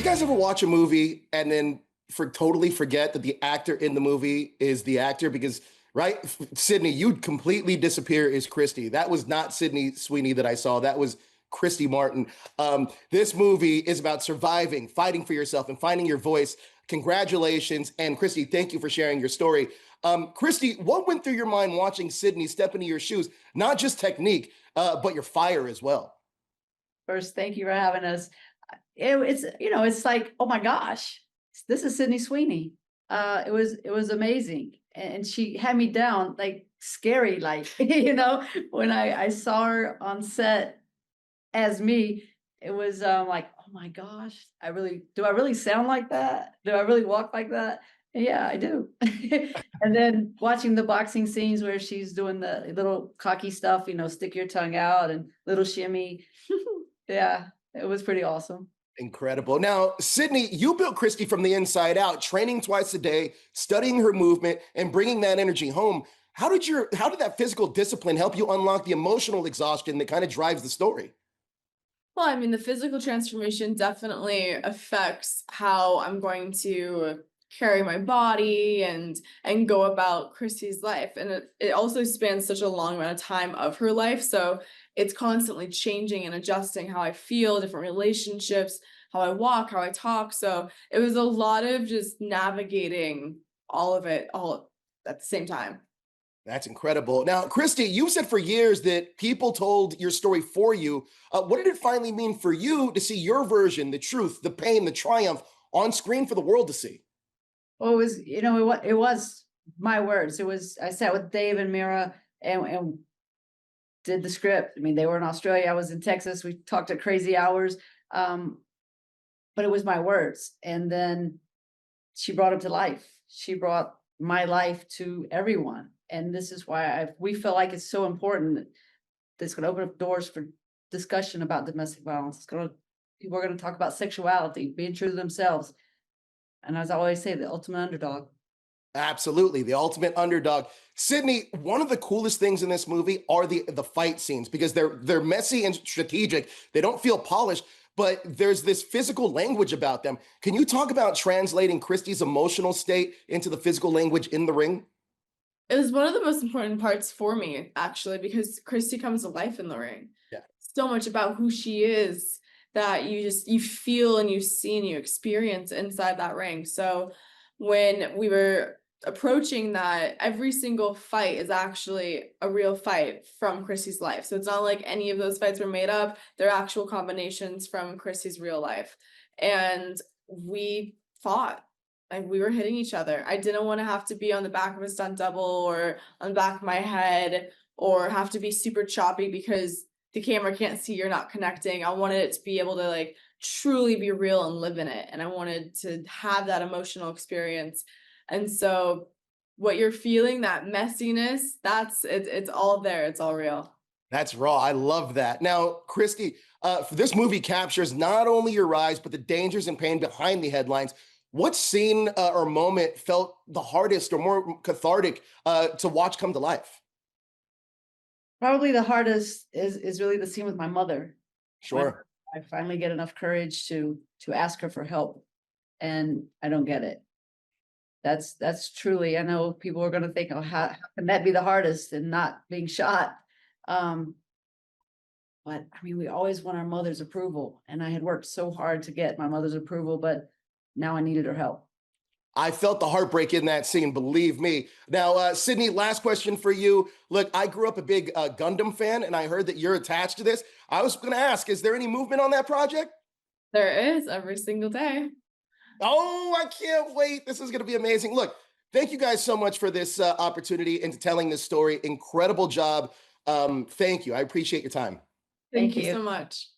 guys ever watch a movie and then totally forget that the actor in the movie is the actor? Because, right, Sydney, you'd completely disappear as Christy. That was not Sydney Sweeney that I saw. That was Christy Martin. This movie is about surviving, fighting for yourself, and finding your voice. Congratulations. And Christy, thank you for sharing your story. Christy, what went through your mind watching Sydney step into your shoes? Not just technique, but your fire as well. First, thank you for having us. It's like, oh my gosh, this is Sydney Sweeney. It was amazing. And she had me down like scary, like, when I saw her on set as me, it was like, oh my gosh, do I really sound like that? Do I really walk like that? Yeah, I do. And then watching the boxing scenes where she's doing the little cocky stuff, stick your tongue out and little shimmy. Yeah, it was pretty awesome. Incredible. Now, Sydney, you built Christy from the inside out, training twice a day, studying her movement, and bringing that energy home. How did that physical discipline help you unlock the emotional exhaustion that kind of drives the story? Well, I mean, the physical transformation definitely affects how I'm going to carry my body and go about Christy's life. And it also spans such a long amount of time of her life. So it's constantly changing and adjusting how I feel, different relationships, how I walk, how I talk. So it was a lot of just navigating all of it all at the same time. That's incredible. Now, Christy, you said for years that people told your story for you. What did it finally mean for you to see your version, the truth, the pain, the triumph on screen for the world to see? Well, it was my words. I sat with Dave and Mira and did the script. I mean, they were in Australia. I was in Texas. We talked at crazy hours. But it was my words. And then she brought it to life. She brought my life to everyone. And this is why we feel like it's so important that it's going to open up doors for discussion about domestic violence. People are going to talk about sexuality, being true to themselves. And as I always say, the ultimate underdog. Absolutely, the ultimate underdog. Sydney, one of the coolest things in this movie are the fight scenes because they're messy and strategic. They don't feel polished, but there's this physical language about them. Can you talk about translating Christy's emotional state into the physical language in the ring? It was one of the most important parts for me, actually, because Christy comes to life in the ring. Yeah. So much about who she is that you feel and you see and you experience inside that ring. So when we were approaching that, every single fight is actually a real fight from Christy's life. So it's not like any of those fights were made up. They're actual combinations from Christy's real life. And we fought. Like we were hitting each other. I didn't want to have to be on the back of a stunt double or on the back of my head or have to be super choppy because the camera can't see you're not connecting. I wanted it to be able to like truly be real and live in it. And I wanted to have that emotional experience. And so what you're feeling, that messiness, it's all there. It's all real. That's raw. I love that. Now, Christy, this movie captures not only your rise, but the dangers and pain behind the headlines. What scene or moment felt the hardest or more cathartic to watch come to life? Probably the hardest is really the scene with my mother. Sure. I finally get enough courage to ask her for help, and I don't get it. That's truly, I know people are going to think, oh, how can that be the hardest and not being shot? But I mean, we always want our mother's approval, and I had worked so hard to get my mother's approval, but now I needed her help. I felt the heartbreak in that scene, believe me. Now, Sydney, last question for you. Look, I grew up a big Gundam fan, and I heard that you're attached to this. I was going to ask, is there any movement on that project? There is every single day. Oh, I can't wait. This is going to be amazing. Look, thank you guys so much for this opportunity and telling this story. Incredible job. Thank you. I appreciate your time. Thank you so much.